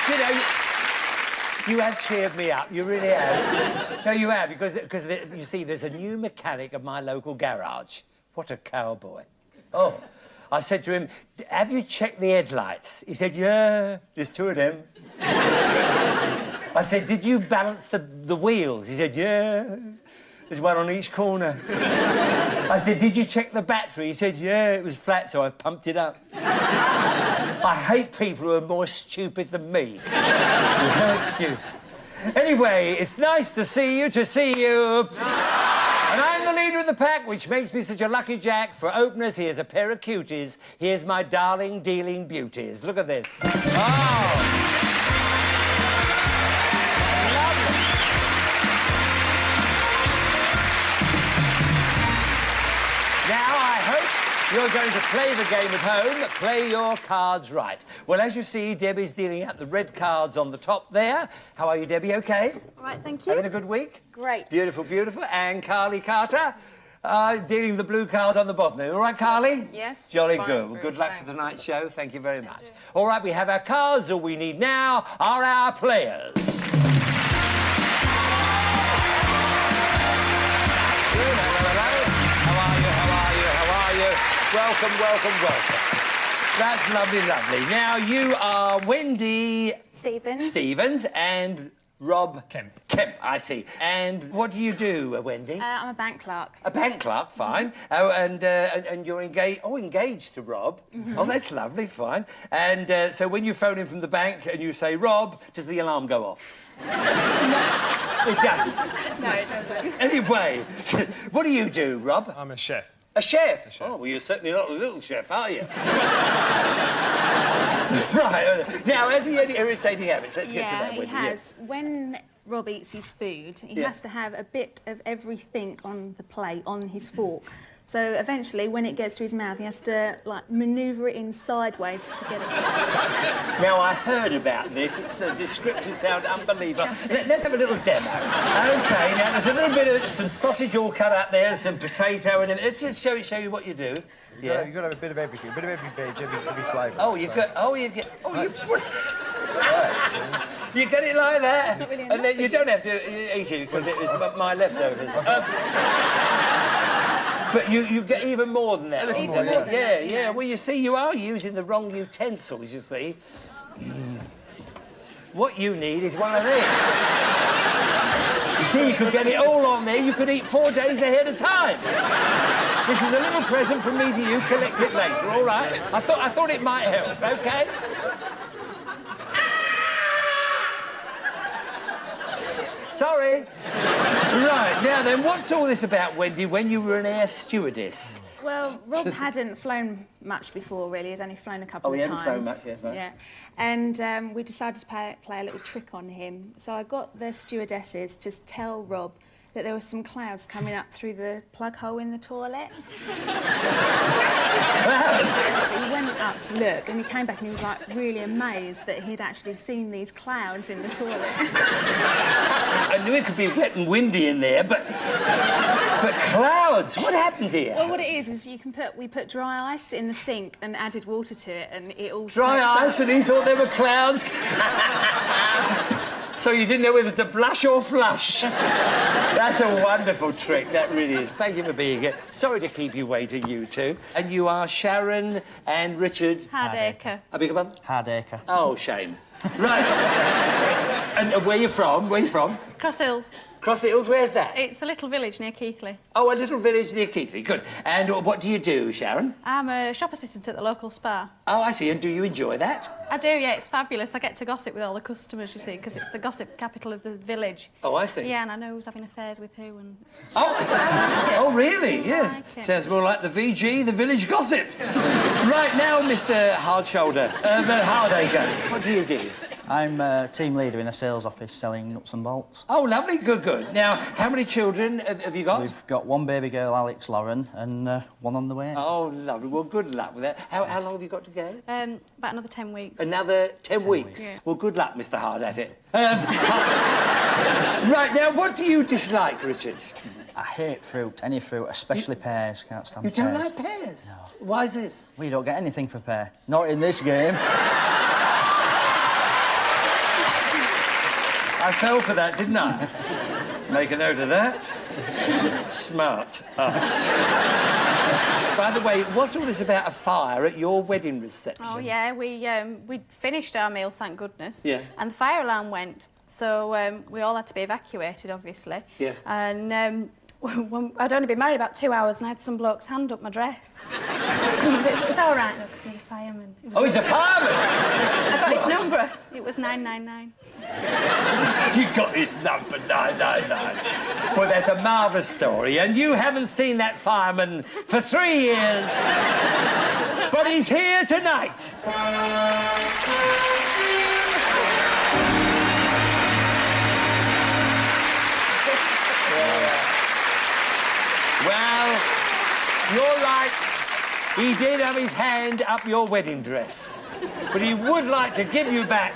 You know, you have cheered me up. You really have. No, you have, because you see, there's a new mechanic at my local garage. What a cowboy. Oh. I said to him, have you checked the headlights? He said, yeah, there's two of them. I said, did you balance the wheels? He said, yeah, there's one on each corner. I said, did you check the battery? He said, yeah, it was flat, so I pumped it up. I hate people who are more stupid than me. There's no excuse. Anyway, it's nice to see you, And I'm the leader of the pack, which makes me such a lucky jack. For openers, here's a pair of cuties. Here's my darling dealing beauties. Look at this. Oh! Now, I hope you're going to play the game at home. Play your cards right. Well, as you see, Debbie's dealing out the red cards on the top there. How are you, Debbie? OK? All right, thank you. Having a good week? Great. Beautiful, beautiful. And Carly Carter, dealing the blue cards on the bottom there. All right, Carly? Yes. Jolly fine, good. Well, good luck thanks. for tonight's show. Thank you very much. All right, we have our cards. All we need now are our players. Welcome, welcome, welcome. That's lovely, lovely. Now, you are Wendy... Stevens and Rob... Kemp, I see. And what do you do, Wendy? I'm a bank clerk. A bank clerk, fine. Oh, and you're engaged... Oh, engaged to Rob. Oh, that's lovely, fine. And so when you phone in from the bank and you say, Rob, does the alarm go off? It doesn't? No, it doesn't. Anyway, what do you do, Rob? I'm a chef. A chef? Oh, well, you're certainly not a little chef, are you? Right. Now, has he any irritating habits? Let's get to that. Yeah, he has. When Rob eats his food, he has to have a bit of everything on the plate, on his fork. So eventually, when it gets to his mouth, he has to, like, manoeuvre it in sideways to get it. Now, I heard about this. It's the description sound unbelievable. Let's have a little demo. OK, now, there's a little bit of some sausage all cut up there, some potato, and let's just show you what you do. You've got to have a bit of everything, a bit of every veg, every flavour. Oh, you got... Oh, you get... Oh, you... You get it like that? It's not really and then you don't have to eat it, because it was my leftovers. But you get even more than that. Even more than that, yeah. Well, you see, you are using the wrong utensils, you see. What you need is one of these. You see, you could get it all on there. You could eat 4 days ahead of time. This is a little present from me to you. Collect it later, all right? I thought it might help, OK? Sorry. Right, now then, what's all this about, Wendy, when you were an air stewardess? Well, Rob hadn't flown much before, really. He'd only flown a couple of times. Oh, he hadn't flown much, yeah. Right. Yeah. And we decided to play a little trick on him. So I got the stewardesses to tell Rob that there were some clouds coming up through the plug hole in the toilet. He went up to look, and he came back and he was, like, really amazed that he'd actually seen these clouds in the toilet. I knew it could be wet and windy in there, but clouds, what happened here? Well, what it is we put dry ice in the sink and added water to it, and it all Dry ice, and he thought there were clouds. So you didn't know whether to blush or flush. That's a wonderful trick, that really is. Thank you for being here. Sorry to keep you waiting, you two. And you are Sharon and Richard... Hardacre. I beg your pardon? Hardacre. Oh, shame. Right. And where are you from? Where are you from? Cross Hills. Cross Hills, where's that? It's a little village near Keighley. Oh, a little village near Keighley, good. And what do you do, Sharon? I'm a shop assistant at the local spa. Oh, I see, and do you enjoy that? I do, yeah, it's fabulous. I get to gossip with all the customers, you see, because it's the gossip capital of the village. Oh, I see. Yeah, and I know who's having affairs with who and... Oh, oh really? Yeah. Like it. Sounds more like the VG, the village gossip. Right now, Mr. Hardshoulder, Hardacre, what do you do? I'm a team leader in a sales office selling nuts and bolts. Oh, lovely, good, good. Now, how many children have you got? We've got one baby girl, Alex Lauren, and one on the way. Oh, lovely. Well, good luck with that. How long have you got to go? About another 10 weeks. Another 10 weeks? Yeah. Well, good luck, Mr. Hard at it. Right, now, what do you dislike, Richard? I hate fruit, any fruit, especially pears. Can't stand pears. You don't like pears? No. Why is this? We don't get anything for pear. Not in this game. I fell for that, didn't I? Make a note of that. Smart us. By the way, what's all this about a fire at your wedding reception? Oh, yeah, we finished our meal, thank goodness. Yeah. And the fire alarm went, so we all had to be evacuated, obviously. Yes. And I'd only been married about 2 hours and I had some bloke's hand up my dress. It's all right, look, 'cause he's a fireman. Oh, he's a fireman! I got his number. It was 999. You got his number, 999. Well, that's a marvellous story, and you haven't seen that fireman for 3 years. But he's here tonight. Well, you're right. He did have his hand up your wedding dress. But he would like to give you back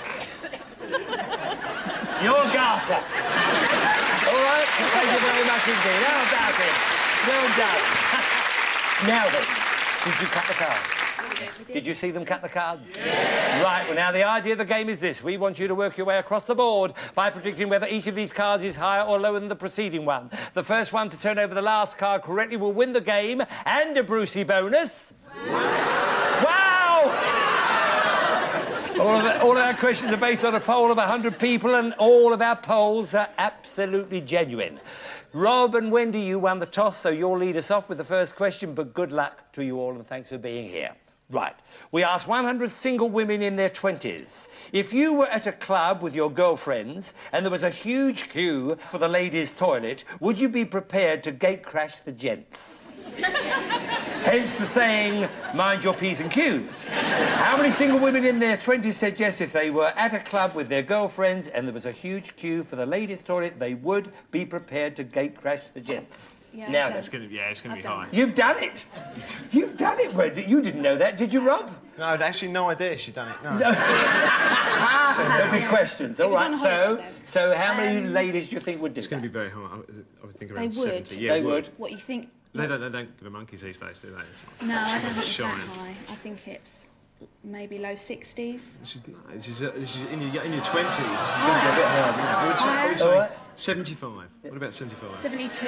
your garter. All right? Thank you very much indeed. How about it? Well done. Now then, did you cut the cards? Did you see them cut the cards? Yeah. Right, well, now, the idea of the game is this. We want you to work your way across the board by predicting whether each of these cards is higher or lower than the preceding one. The first one to turn over the last card correctly will win the game and a Brucey bonus. Wow! All of our questions are based on a poll of 100 people, and all of our polls are absolutely genuine. Rob and Wendy, you won the toss, so you'll lead us off with the first question, but good luck to you all, and thanks for being here. Right. We asked 100 single women in their 20s. If you were at a club with your girlfriends and there was a huge queue for the ladies' toilet, would you be prepared to gate crash the gents? Hence the saying, mind your P's and Q's. How many single women in their 20s said yes, if they were at a club with their girlfriends and there was a huge queue for the ladies' toilet, they would be prepared to gate crash the gents? Yeah, now, it's going to be high. You've done it. You've done it, Wendy. You didn't know that, did you, Rob? No, I'd actually no idea she'd done it. No. There'll be questions. All right. So how many ladies do you think would do It's going to be very high. I would think around 70. Yeah, they would. What you think? They don't give a monkeys these days, do they? No, I don't think it's that Shine. high. I think it's maybe low 60s. This is in your 20s. This is going to be a bit higher. I would say 75. What about 75? 72.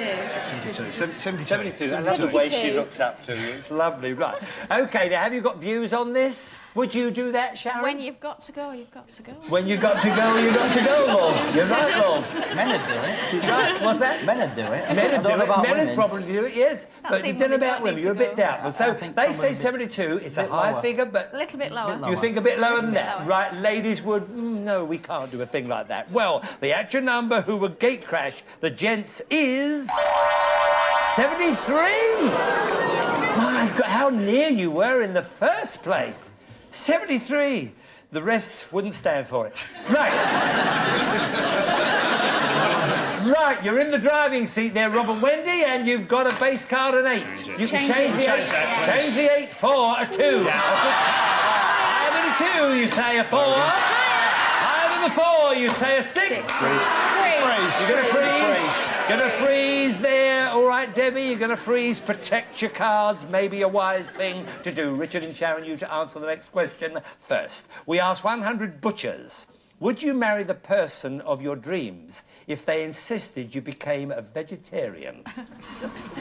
72. I love the way she looks up to you. It's lovely. Right. OK, now, have you got views on this? Would you do that, Sharon? When you've got to go, you've got to go. When you've got to go, you've got to go, Lord. You're right, Lord. Men would do it. You're right. What's that? Men would do it. Men would do it. Men women. would probably do it, yes. But you don't know about women. You're a bit doubtful. So they say 72. It's a high figure, but... A little bit lower. You think a bit lower than that? Right, ladies would... no, we can't do a thing like that. Well, the actual number who would gate crash the gents is... 73! My God, how near you were in the first place. 73. The rest wouldn't stand for it. Right. Right, you're in the driving seat there, Rob and Wendy, and you've got a base card an 8. You can change the 8. Change the 8 for a 2. Higher than a 2, you say a 4. Higher than the 4, you say a 6. You're going to freeze. Going to freeze there. All right, Debbie, you're going to freeze. Protect your cards. Maybe a wise thing to do. Richard and Sharon, you to answer the next question first. We asked 100 butchers. Would you marry the person of your dreams if they insisted you became a vegetarian?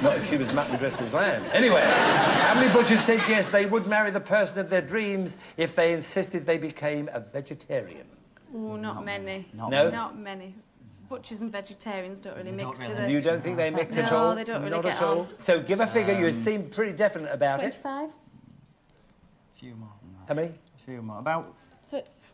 Not if she was mutton dressed as lamb. Anyway, how many butchers said yes, they would marry the person of their dreams if they insisted they became a vegetarian? Oh, not many. No? Not many. Butchers and vegetarians don't really mix, do they? You don't think they mix at all? No, they don't really Not get at all. on. So give a figure. You seem pretty definite about 25? A few more than that. it. How many? A few more. About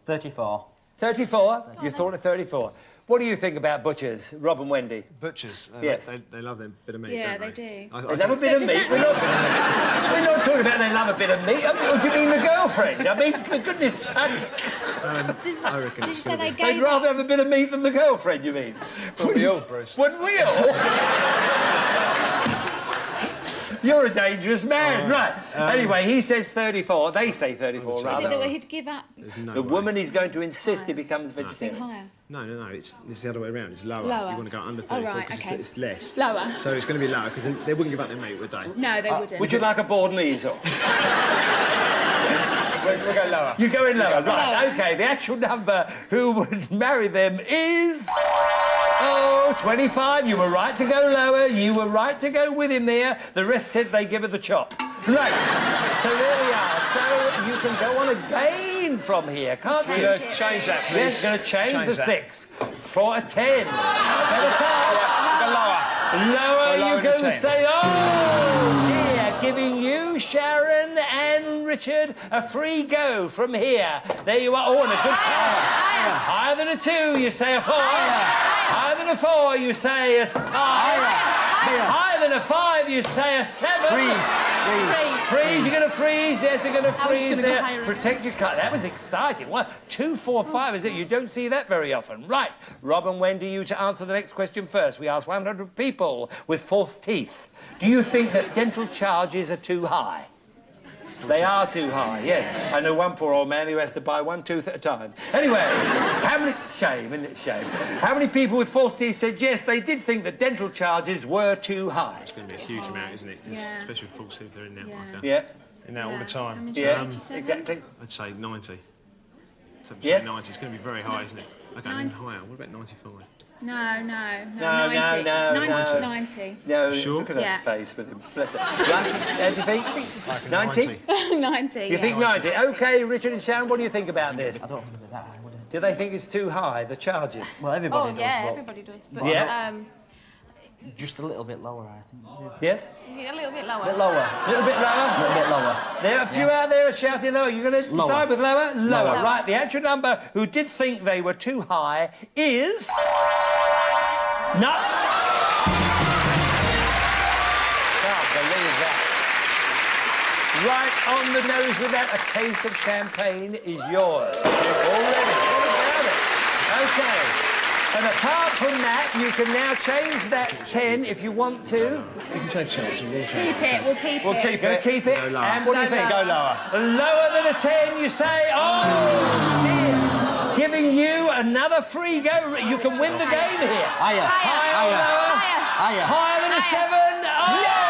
34. 34? You thought of 34. What do you think about butchers, Rob and Wendy? Butchers, Yes. they love their bit of meat, Yeah, don't they do. They love a bit of meat. We're not talking about they love a bit of meat. I mean, what do you mean the girlfriend? I mean, for goodness sake. I reckon Did you say they They'd gave rather have a bit of meat than the girlfriend, you mean? Wouldn't we all, Bruce? Wouldn't we all? You're a dangerous man. Right. Anyway, he says 34. They say 34, Is it rather. that he'd give up? No The way. woman is going to insist he becomes vegetarian. Higher? No, it's the other way around. It's lower. Lower. You want to go under Oh, 34 right, because okay. it's less. Lower. So it's going to be lower because they wouldn't give up their meat, would they? No, they wouldn't. Would you like a board and easel? We'll go lower. lower. You're going lower, right. OK, the actual number who would marry them is... Oh, 25. You were right to go lower. You were right to go with him there. The rest said they give her the chop. Right. So there we are. So you can go on again from here, can't you? Change that, please. Yes, going to change the 6 for a 10. Better Go lower. Lower, Go you lower can than 10. say, oh, dear, giving you, Sharon and Richard, a free go from here. There you are. Oh, and a good card. Higher than a 2, you say a 4. Higher than a 4, you say a 5. Higher than a 5, you say a 7. Freeze, you're going to freeze. Yes, they're going to freeze there. Protect your cut. That was exciting. What? 2, 4, 5, is it? You don't see that very often. Right. Rob and Wendy, you to answer the next question first. We asked 100 people with false teeth. Do you think that dental charges are too high? They are too high, yes. I know one poor old man who has to buy 1 tooth at a time. Anyway, how many... Shame, isn't it? Shame. How many people with false teeth said yes, they did think that dental charges were too high? It's going to be a huge amount, isn't it? Yeah. Especially with false teeth, they're in that like Yeah. in that all the time. Yeah, exactly. I'd say 90. So Yes. 90. It's going to be very high, isn't it? OK, then higher. What about 95? No, 90. No. 90. No, Sure? look at that Yeah. face with him. Bless it. Right, how do you think? 90? 90. You think 90? OK, Richard and Sharon, what do you think about this? I don't think it'd be that high, would it? Do they think it's too high, the charges? Well, everybody Oh, does, yeah, but everybody does. But, Yeah. just a little bit lower, I think. Yes? Is it a little bit lower? A bit lower. A little bit lower? A little bit lower. There are a few out there shouting lower. You're going to Lower. decide with lower? Lower. Lower. Right, the actual number who did think they were too high is... No. Can't believe that. Right on the nose with that. A case of champagne is yours. Already. What about it? OK. And apart from that, you can now change that 10 if you want to. You can take change. You will change. Keep it, we'll keep We'll it. keep it. Keep it. Go lower. And what do you think? Go lower. Lower than a 10, you say, oh, dear. Giving you another free go. You can win the game here. Higher. Higher or lower? Higher. Higher than a 7? Oh, yes!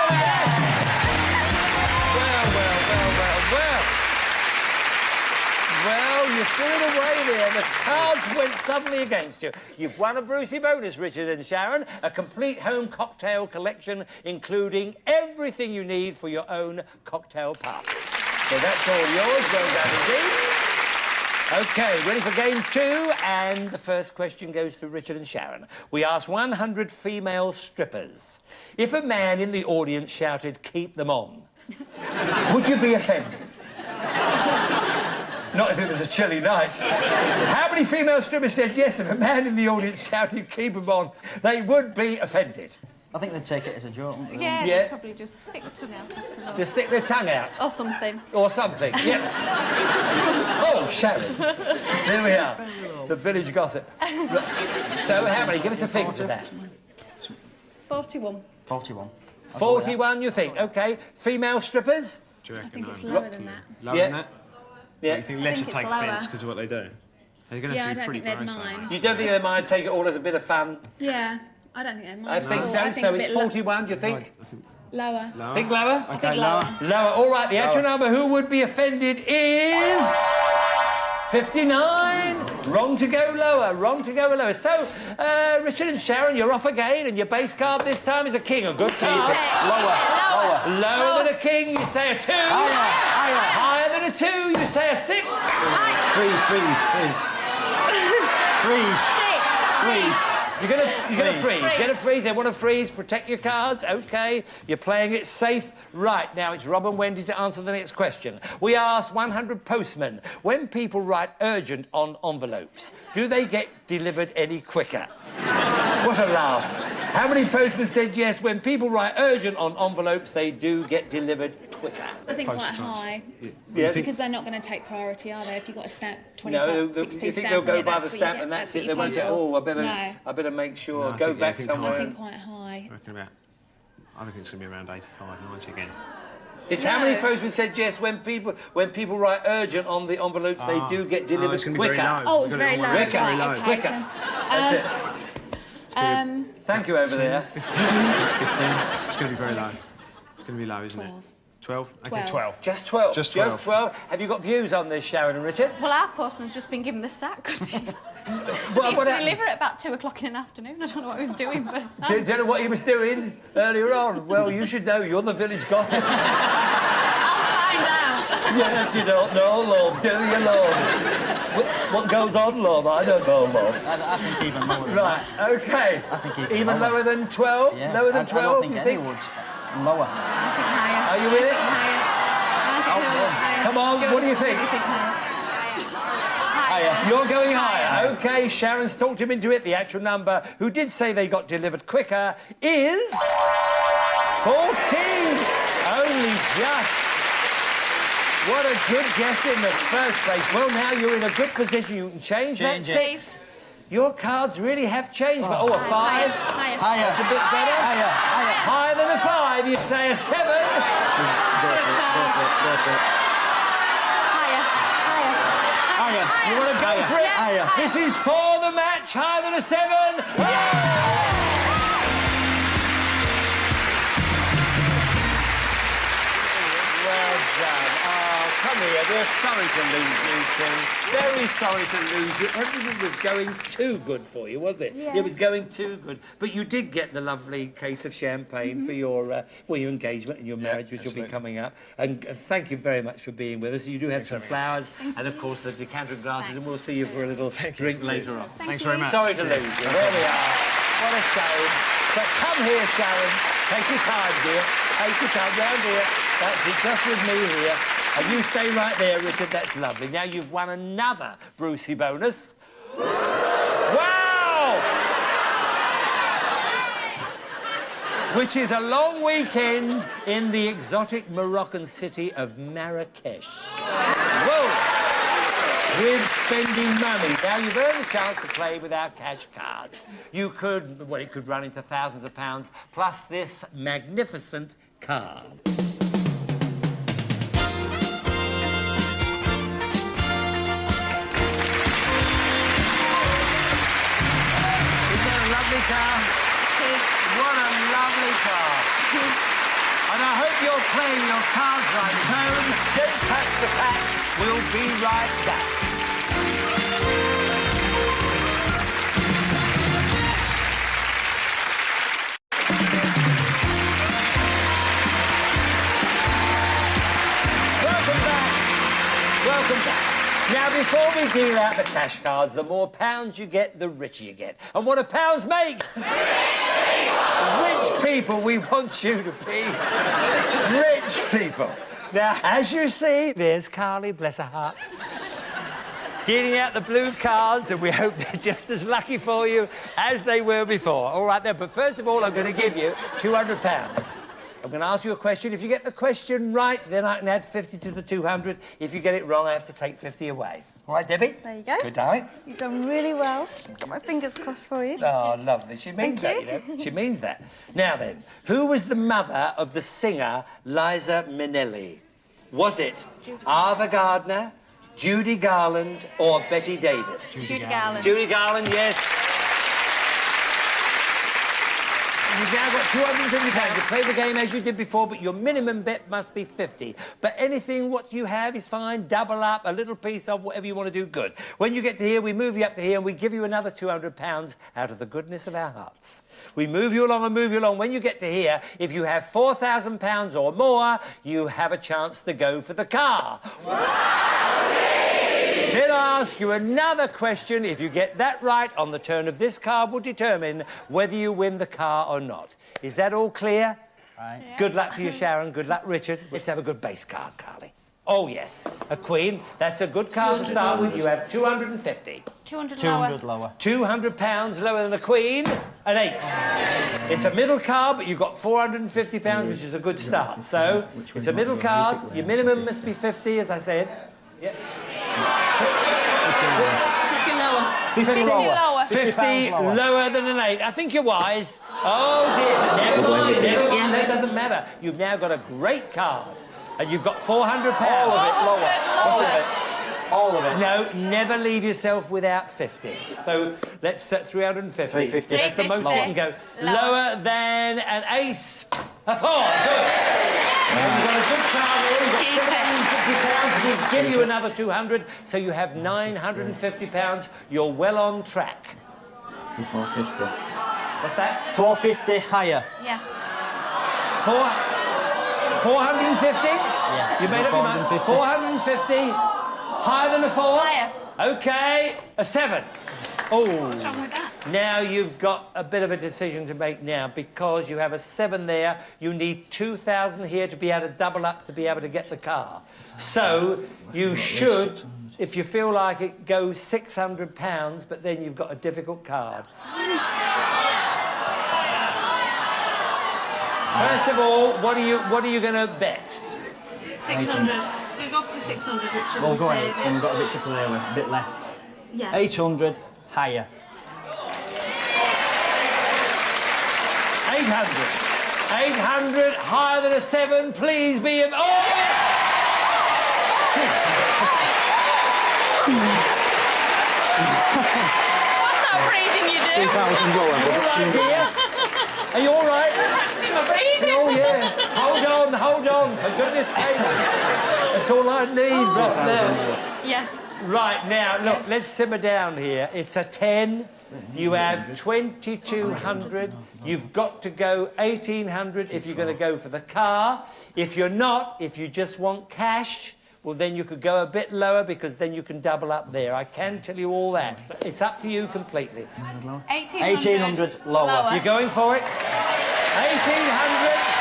Well, you threw it away there. The cards went suddenly against you. You've won a Brucey bonus, Richard and Sharon. A complete home cocktail collection, including everything you need for your own cocktail party. So that's all yours. Well done indeed. OK, ready for game 2, and the first question goes to Richard and Sharon. We asked 100 female strippers. If a man in the audience shouted, "Keep them on," would you be offended? Not if it was a chilly night. How many female strippers said yes if a man in the audience shouted, "Keep them on"? They would be offended. I think they'd take it as a joke, wouldn't they? Yeah, Yeah. they'd probably just stick the tongue out afterwards. They stick their tongue out. Or something. Or something, yeah. Oh, Sharon. There we are. The village gossip. So how many? Give us a figure to that. 41. 41. 41, you think? OK. Female strippers? Do you reckon? I think it's lower than that. Lower Yeah. than that? Yeah. You think less think to it's take lower. offence because of what they do? They're going to Yeah, I feel don't pretty think they'd gross. aren't mind. they? You don't think they might take it all as a bit of fun? Yeah, I don't think they mind. I think at so. all. I think So a it's bit 41, do you think? lower. Lower? Think lower? OK, lower. Lower. All right, the actual number who would be offended is... 59. Wrong to go lower. Wrong to go lower. So, Richard and Sharon, you're off again, and your base card this time is a king. A good card. Lower. Lower than a king, you say a 2. Higher than a 2, you say a 6. Freeze. You're gonna freeze. You're gonna freeze. They want to freeze. Protect your cards. OK. You're playing it safe. Right, now it's Rob and Wendy to answer the next question. We asked 100 postmen, when people write urgent on envelopes, do they get delivered any quicker? What a laugh. How many postmen said yes, when people write urgent on envelopes, they do get delivered quicker? I think quite high. Yeah. Because they're not going to take priority, are they? If you've got a stamp, 20p, No, 6p you think stamp, they'll go yeah, by the that's what you stamp get, and that's what it? you They won't pay say, for. oh, No. I better make sure, No, I go think- back I think somewhere. I think quite high. I reckon about... I reckon it's going to be around 85, 90 again. It's how many postmen said yes when people write urgent on the envelopes, they do get delivered it's gonna be quicker. very low. Oh, it's very low. Quicker. Very low. Okay, Quicker. so, That's it. Thank you over there. 15. It's going to be very low. It's going to be low, isn't it? 12. Okay, 12. 12. Just 12. Just 12. Just 12. Have you got views on this, Sharon and Richard? Well, our postman's just been given the sack because he What used to happened? deliver at about 2 o'clock in the afternoon. I don't know what he was doing, but... Don't know what he was doing earlier on. Well, you should know. You're the village gossip. I'll find out. Yes, you don't know, love. Do you, love? What goes on, love? I don't know, love. I think even lower than Right, OK. I think even Even lower. lower than 12? Yeah, Lower than 12, I don't think you any think? would. Lower. I think higher. Are you with it? Higher. Higher. Come on, what do you think? I think higher. Higher. You're going higher. OK, Sharon's talked him into it. The actual number, who did say they got delivered quicker, is... 14. Only just. What a good guess in the first place. Well, now you're in a good position. You can change that. Change it. 6. Your cards really have changed. Oh, a 5. Higher. Higher. That's a bit better. Higher. Higher. Higher than a 5, you say a 7. Higher. You want to go for it? Higher. This is for the match. Higher than a 7. Well done. Oh, come here. We're sorry to lose you, Tim. Very sorry to lose you. Everything was going too good for you, wasn't it? Yeah. It was going too good. But you did get the lovely case of champagne for your, your engagement and your marriage, which will be coming up. And thank you very much for being with us. You do have some flowers and, of course, the decanter and glasses, and we'll see you for a little drink later on. Thanks very much. Sorry to lose you. There we are. What a shame. But come here, Sharon. Take your time, dear. Take your time round here. That's it, just with me here. And you stay right there, Richard. That's lovely. Now you've won another Brucey bonus. Wow! Which is a long weekend in the exotic Moroccan city of Marrakesh. Whoa! With spending money. Now, you've earned a chance to play with our cash cards. You could, well, it could run into thousands of pounds, plus this magnificent card. Isn't that a lovely car? What a lovely car. And I hope you're playing your cards right at home. Don't touch the pack. We'll be right back. Welcome back. Welcome back. Now, before we deal out the cash cards, the more pounds you get, the richer you get. And what do pounds make? Rich people, we want you to be rich people. Now, as you see, there's Carly, bless her heart, dealing out the blue cards, and we hope they're just as lucky for you as they were before. All right, then, but first of all, I'm going to give you £200. I'm going to ask you a question. If you get the question right, then I can add 50 to the 200. If you get it wrong, I have to take 50 away. All right, Debbie? There you go. Good, darling. You've done really well. Got my fingers crossed for you. Oh, lovely. She means Thank that, you. you know. She means that. Now then, who was the mother of the singer Liza Minnelli? Was it Ava Gardner, Judy Garland, or Betty Davis? Judy Garland. Judy Garland, yes. You've now got £250. You play the game as you did before, but your minimum bet must be 50. But anything what you have is fine. Double up, a little piece of whatever you want to do, good. When you get to here, we move you up to here and we give you another £200 out of the goodness of our hearts. We move you along and move you along. When you get to here, if you have £4,000 or more, you have a chance to go for the car. Then I'll ask you another question. If you get that right on the turn of this card, will determine whether you win the car or not. Is that all clear? Right. Yeah. Good luck to you, Sharon. Good luck, Richard. Let's have a good base card, Carly. Oh, yes. A queen. That's a good card to start with. You have 250. 200 200 lower. lower. £200 lower than a queen. An 8. It's a middle card, but you've got £450, which is a good start. So, it's a middle card. Your minimum must be 50, as I said. Yeah. 50 lower. 50 lower. 50 £50 lower. lower than an 8. I think you're wise. Oh, dear. Never mind. Never mind. That doesn't matter. You've now got a great card. And you've got £400. All of it lower. All of it. All of it. No, never leave yourself without 50. So let's set 350. 350. That's the most you Lower. can go. Lower. Lower than an ace. A 4. Good. You've got a good card there. You've got Keep it. £750. We'll give you another 200, so you have £950. You're well on track. 450. What's that? 450 higher. Yeah. 450? Yeah. You made up your mind. 450. Higher than a 4? Higher. OK, a 7. Oh. What's wrong with that? Now you've got a bit of a decision to make now because you have a 7 there. You need 2,000 here to be able to double up to be able to get the car. So you should, if you feel like it, go £600, but then you've got a difficult card. First of all, what are you going to bet? 600. So we go for 600, which should We'll be go saving. 8, and we've got a bit to play with, a bit left. Yeah. 800 higher. 800. 800 higher than a 7. Please be a... Oh! What's that breathing you do? 2,000 lower. All right, dear? Are you all right? Practicing my breathing. Oh, yeah. Hold on, for goodness sake. That's all I need right now. Yeah. Right, now, look, let's simmer down here. It's a 10. You have 2,200. You've got to go 1,800 if you're going to go for the car. If you're not, if you just want cash, well, then you could go a bit lower because then you can double up there. I can tell you all that. It's up to you completely. 1,800 lower. You're going for it? 1,800.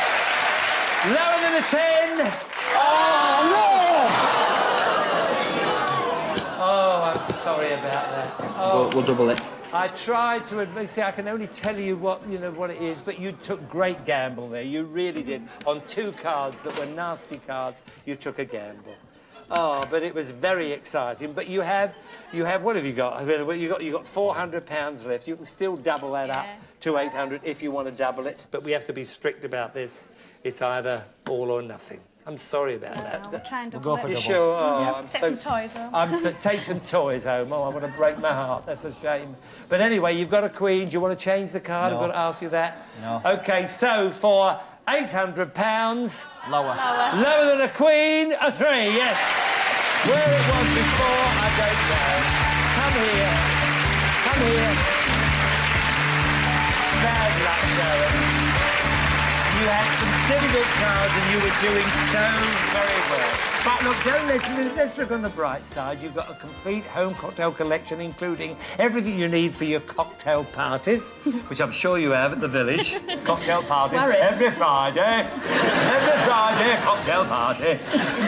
Lower than a 10. Oh, no! Oh, I'm sorry about that. Oh. We'll double it. I tried to see. I can only tell you what it is, but you took great gamble there. You really did. On 2 cards that were nasty cards, you took a gamble. Oh, but it was very exciting. But you have what have you got? You got £400 left. You can still double that up to 800 if you want to double it. But we have to be strict about this. It's either all or nothing. I'm sorry about that. We'll try and We'll double go for it. You double. sure? Oh, Yeah. I'm Take so... some toys home. Take some toys home. Oh, I want to break my heart. That's a shame. But anyway, you've got a queen. Do you want to change the card? No. I've got to ask you that. No. OK, so for £800... Lower. Lower than a queen, a 3, yes. Where it was before, I don't know. Come here. Come here. Bad luck, Sharon. You had some difficult cards and you were doing so very well. But look, let's look on the bright side. You've got a complete home cocktail collection, including everything you need for your cocktail parties, which I'm sure you have at the village. Cocktail party every Friday. Every Friday, cocktail party.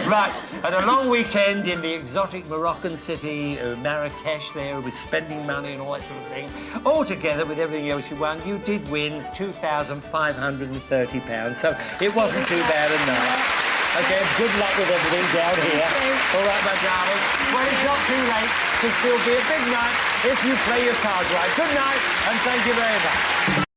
Right, and a long weekend in the exotic Moroccan city of Marrakesh there with spending money and all that sort of thing. All together with everything else you won, you did win £2,530. So it wasn't too bad a night. OK, good luck with everything down here. All right, my darling. Well, it's not too late to still be a big night if you play your cards right. Good night, and thank you very much.